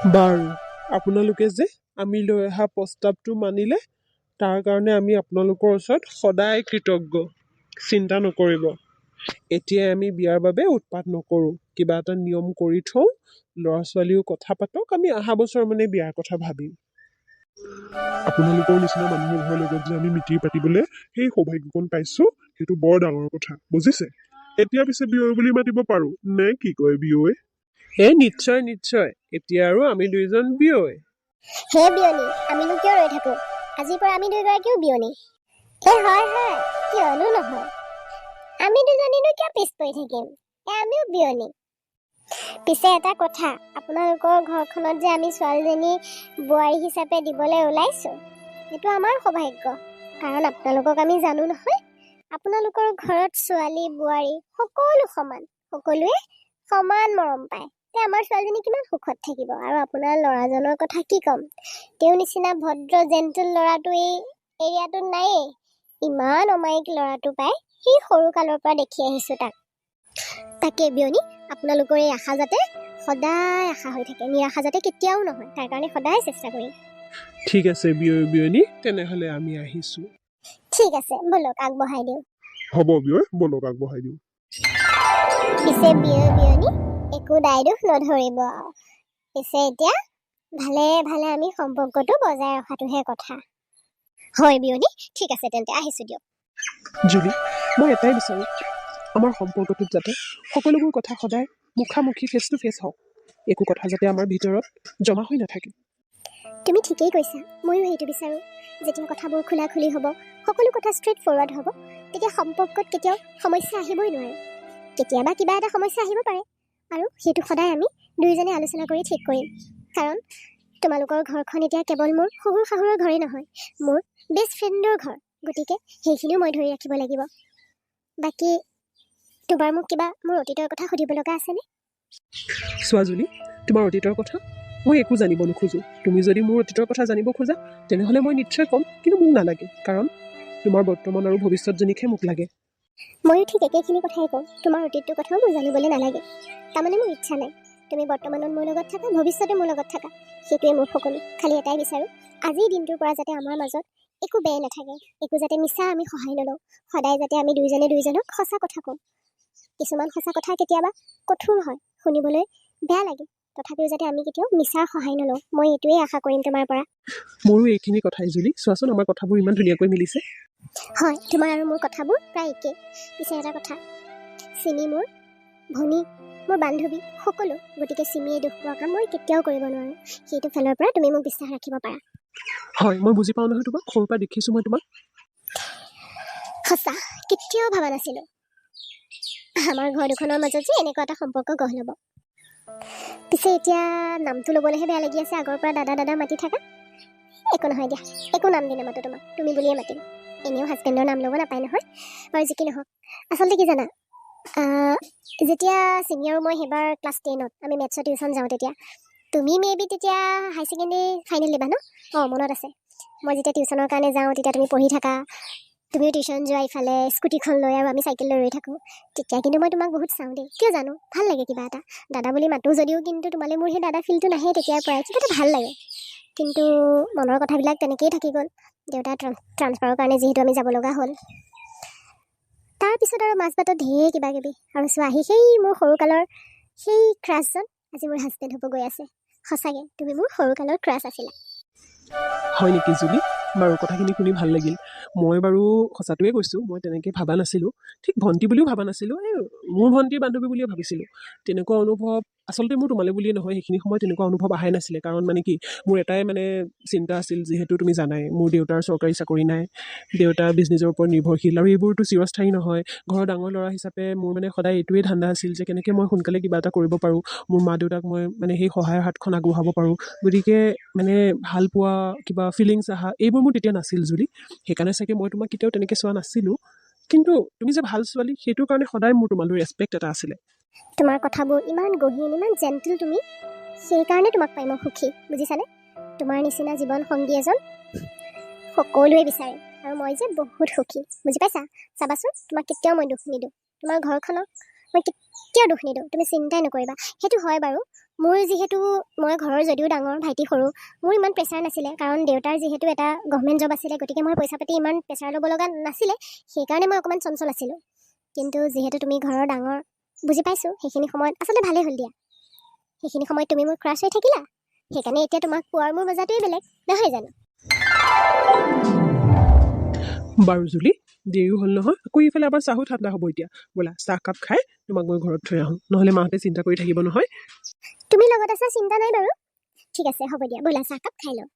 বাৰু আপোনালোকে যে আমি লৈ অহা প্ৰস্তাৱটো মানিলে তাৰ কাৰণে আমি আপোনালোকৰ ওচৰত সদায় কৃতজ্ঞ। চিন্তা নকৰিব। এতিয়াই আমি বিয়াৰ বাবে উৎপাত নকৰোঁ। কিবা এটা নিয়ম কৰি থওঁ, ল'ৰা ছোৱালীও কথা পাতক, আমি অহা বছৰ মানে বিয়াৰ কথা ভাবিম। আপোনালোকৰ নিচিনা মানুহৰ ঘৰৰ লগত যে আমি মিতিৰ পাতিবলৈ সেই সৌভাগ্যকণ পাইছোঁ, সেইটো বৰ ডাঙৰ কথা, বুজিছে? এতিয়া পিছে বিয়ৈ বুলি মাতিব পাৰোঁ নে কি কয় বিয়ৈ? নিশ্চয় নিশ্চয়, এতিয়া আৰু আমি দুইজন বিয়ৈ। হে বিয়নী, আমিনো কিয় ৰৈ থাকো? আজিৰ পৰা আমি দুয়োগৰাকীও বিয়নী। হয় হয়, কিয়নো নহয়। আমি দুজনীনো কিয় পিছ পৰি থাকিম? আমিও বিয়নী। পিছে এটা কথা, আপোনালোকৰ ঘৰখনত যে আমি ছোৱালীজনী বোৱাৰী হিচাপে দিবলৈ ওলাইছো, সেইটো আমাৰ সৌভাগ্য। কাৰণ আপোনালোকক আমি জানো নহয়, আপোনালোকৰ ঘৰত ছোৱালী বোৱাৰী সকলো সমান, সকলোৱে সমান মৰম পায়। আমাৰ ছোৱালীজনী কিমান সুখত থাকিব। আৰু আপোনাৰ ল'ৰাজনৰ কথা কি ক'ম, তেওঁৰ নিচিনা ভদ্ৰ জেণ্টল ল'ৰাটো এই এৰিয়াটোত নায়েই। ইমান অমায়িক ল'ৰাটো পায়, সি সৰু কালৰ পৰা দেখি আহিছো তাক। তাকে বিয়নী, আপোনালোকৰ এই আশা যাতে সদায় আশা হৈ থাকে, নিৰাশা যাতে কেতিয়াও নহয়, তাৰ কাৰণে সদায় চেষ্টা কৰিম। ঠিক আছে বিয়নী, তেনেহ'লে আমি আহিছোঁ। ঠিক আছে, বলক আগবঢ়াই দিওঁ। হ'ব বিয়ৈ, বলক আগবঢ়াই দিওঁ। পিছে বিয়নী একো দায় দোষ নধৰিব। পিছে এতিয়া ভালে ভালে আমি সম্পৰ্কটো বজাই ৰখাটোহে কথা। হয় বিয়নী, ঠিক আছে তেন্তে, আহিছোঁ দিয়ক। জুলি, মই এটাই বিচাৰোঁ, আমাৰ সম্পৰ্কটোত যাতে সকলোবোৰ কথা সদায় মুখামুখি ফেচ টু ফেচ হওক, একো কথা যাতে আমাৰ ভিতৰত জমা হৈ নাথাকে। তুমি ঠিকেই কৈছা, ময়ো সেইটো বিচাৰোঁ। যেতিয়া কথাবোৰ খোলা খুলি হ'ব, সকলো কথা ষ্ট্ৰেইট ফৰৱাৰ্ড হ'ব, তেতিয়া সম্পৰ্কত কেতিয়াও সমস্যা আহিবই নোৱাৰে। কেতিয়াবা কিবা এটা সমস্যা আহিব পাৰে, আৰু সেইটো সদায় আমি দুয়োজনে আলোচনা কৰি ঠিক কৰিম। কাৰণ তোমালোকৰ ঘৰখন এতিয়া কেৱল মোৰ শহুৰ শাহুৰৰ ঘৰেই নহয়, মোৰ বেষ্ট ফ্ৰেণ্ডৰ ঘৰ। গতিকে সেইখিনিও মই ধৰি ৰাখিব লাগিব। বাকী তোমাৰ মোক কিবা মোৰ অতীতৰ কথা সুধিব লগা আছেনে? চোৱা জুলি, তোমাৰ অতীতৰ কথা মই একো জানিব নোখোজোঁ। তুমি যদি মোৰ অতীতৰ কথা জানিব খোজা, তেনেহ'লে মই নিশ্চয় ক'ম, কিন্তু মোক নালাগে। কাৰণ তোমাৰ বৰ্তমান আৰু ভৱিষ্যতজনীকহে মোক লাগে। ময়ো ঠিক একেখিনি কথাই কওঁ, তোমাৰ অতীতটোৰ কথাও মোৰ জানিবলৈ নালাগে। তাৰমানে মোৰ ইচ্ছা নাই। তুমি বৰ্তমানত মোৰ লগত থাকা, ভৱিষ্যতে মোৰ লগত থাকা, সেইটোৱে মোৰ সকলো। খালি এটাই বিচাৰোঁ, আজিৰ দিনটোৰ পৰা যাতে আমাৰ মাজত একো বেয়া নাথাকে, একো যাতে মিছা আমি সহায় নলওঁ। সদায় যাতে আমি দুইজনে দুইজনক সঁচা কথা কওঁ। কিছুমান সঁচা কথা কেতিয়াবা কঠোৰ হয়, শুনিবলৈ বেয়া লাগে, তথাপিও যাতে আমি কেতিয়াও মিছাৰ সহায় নলওঁ, মই এইটোৱেই আশা কৰিম তোমাৰ পৰা। মোৰো এইখিনি কথাই জুলি, চোৱাচোন আমাৰ কথাবোৰ ইমান ধুনীয়াকৈ মিলিছে। হয়, তোমাৰ আৰু মোৰ কথাবোৰ প্ৰায় একেই। পিছে এটা কথা, চিমি মোৰ ভনী, মোৰ বান্ধৱী, সকলো। গতিকে চিমিয়ে দুখ পোৱা কাম মই কেতিয়াও কৰিব নোৱাৰোঁ। সেইটো ফালৰ পৰা তুমি মোক বিশ্বাস ৰাখিব পাৰা। হয়, মই বুজি পাওঁ নহয় তোমাক, সৰুৰ পৰা দেখিছোঁ মই তোমাক। সঁচা, কেতিয়াও ভবা নাছিলোঁ আমাৰ ঘৰ দুখনৰ মাজত যে এনেকুৱা এটা সম্পৰ্ক গঢ় ল'ব। পিছে এতিয়া নামটো ল'বলৈহে বেয়া লাগি আছে, আগৰ পৰা দাদা দাদা মাতি থাকা। একো নহয় দিয়া, একো নাম দি নামাতো তোমাক, তুমি বুলিয়ে মাতিম। এনেও হাজবেণ্ডৰ নাম ল'ব নাপায় নহয়। বাৰু যি কি নহওক, আচলতে কি জানা, যেতিয়া চিমি আৰু মই সেইবাৰ ক্লাছ 10ত আমি মেথছৰ টিউশ্যন যাওঁ, তেতিয়া তুমি মেবি তেতিয়া হাই ছেকেণ্ডেৰী ফাইনেল দিবা ন? মনত আছে। মই যেতিয়া টিউশ্যনৰ কাৰণে যাওঁ, তেতিয়া তুমি পঢ়ি থাকা, তুমিও টিউশ্যন যোৱা ইফালে স্কুটিখন লৈ, আৰু আমি চাইকেল লৈ ৰৈ থাকোঁ। তেতিয়া কিন্তু মই তোমাক বহুত চাওঁ দেই, কিয় জানো, ভাল লাগে কিবা এটা। দাদা বুলি মাতোঁ যদিও কিন্তু তোমালৈ মোৰ সেই দাদা ফিলটো নাহে তেতিয়াৰ পৰাই, কিবা এটা ভাল লাগে। কিন্তু মনৰ কথাবিলাক তেনেকেই থাকি গ'ল। দেউতাৰ ট্ৰান্সফাৰৰ কাৰণে যিহেতু আমি যাব লগা হ'ল, তাৰপিছত আৰু মাজ বাটত ঢেৰ কিবা কিবি, আৰু চোৱা আহি সেই মোৰ সৰুকালৰ সেই ক্ৰাছজন আজি মোৰ হাজবেণ্ড হ'ব গৈ আছে। সঁচাকৈ তুমি মোৰ সৰুকালৰ ক্ৰাছ আছিলা। হয় নেকি জুলি? বাৰু কথাখিনি শুনি ভাল লাগিল। মই বাৰু সঁচাটোৱে কৈছোঁ, মই তেনেকৈ ভাবা নাছিলোঁ। ঠিক ভণ্টি বুলিও ভাবা নাছিলোঁ, মোৰ ভণ্টিৰ বান্ধৱী বুলিয়ে ভাবিছিলোঁ। তেনেকুৱা অনুভৱ আচলতে মোৰ তোমালৈ বুলিয়ে নহয়, সেইখিনি সময়ত তেনেকুৱা অনুভৱ আহাই নাছিলে। কাৰণ মানে কি, মোৰ এটাই মানে চিন্তা আছিল, যিহেতু তুমি জানাই মোৰ দেউতাৰ চৰকাৰী চাকৰি নাই, দেউতা বিজনেছৰ ওপৰত নিৰ্ভৰশীল, আৰু এইবোৰতো চিৰস্থায়ী নহয়। ঘৰৰ ডাঙৰ ল'ৰা হিচাপে মোৰ মানে সদায় এইটোৱে ধান্দা আছিল যে কেনেকৈ মই সোনকালে কিবা এটা কৰিব পাৰোঁ, মোৰ মা দেউতাক মই মানে সেই সহায়ৰ হাতখন আগবঢ়াব পাৰোঁ। গতিকে মানে ভাল পোৱা কিবা ফিলিংছ আহা, এইবোৰ মোৰ তেতিয়া নাছিল জুলি। সেইকাৰণে চাগে মই তোমাক কেতিয়াও তেনেকৈ চোৱা নাছিলোঁ। কিন্তু তুমি যে ভাল ছোৱালী, সেইটোৰ কাৰণে সদায় মোৰ তোমালৈ ৰেচপেক্ট এটা আছিলে। তোমাৰ কথাবোৰ ইমান গহীন, ইমান জেণ্টল তুমি, সেইকাৰণে তোমাক পাই মই সুখী, বুজিছানে? তোমাৰ নিচিনা জীৱন সংগী এজন সকলোৱে বিচাৰে, আৰু মই যে বহুত সুখী, বুজি পাইছা? চাবাচোন, তোমাক কেতিয়াও মই দুখ নিদিওঁ, তোমাৰ ঘৰখনক মই কেতিয়াও দুখ নিদিওঁ, তুমি চিন্তাই নকৰিবা। সেইটো হয় বাৰু, মোৰ যিহেতু মই ঘৰৰ যদিও ডাঙৰ ভাইটি সৰু মোৰ ইমান প্ৰেছাৰ নাছিলে কাৰণ দেউতাৰ যিহেতু এটা গভৰ্ণমেণ্ট জব আছিলে গতিকে মই পইচা পাতি ইমান প্ৰেছাৰ ল'ব লগা নাছিলে সেইকাৰণে মই অকণমান চঞ্চল আছিলোঁ কিন্তু যিহেতু তুমি ঘৰৰ ডাঙৰ বুজি পাইছোঁ সেইখিনি সময়ত আচলতে ভালেই হ'ল দিয়া সেইখিনি সময়ত তুমি মোৰ ক্ৰাছ হৈ থাকিলা সেইকাৰণে এতিয়া তোমাক পোৱাৰ মোৰ মজাটোৱেই বেলেগ নহয় জানো বাৰু জুলি দেৰিও হ'ল নহয় আকৌ ইফালে আবার চাহো ঠাণ্ডা হ'ব এতিয়া ব'লা চাহকাপ খাই তোমাক মই ঘৰত থৈ আহোঁ নহ'লে মাহঁতে চিন্তা কৰি থাকিব নহয় তুমি লগত আছা চিন্তা নাই বাৰু ঠিক আছে হ'ব দিয়া ব'লা চাহকাপ খাই লওঁ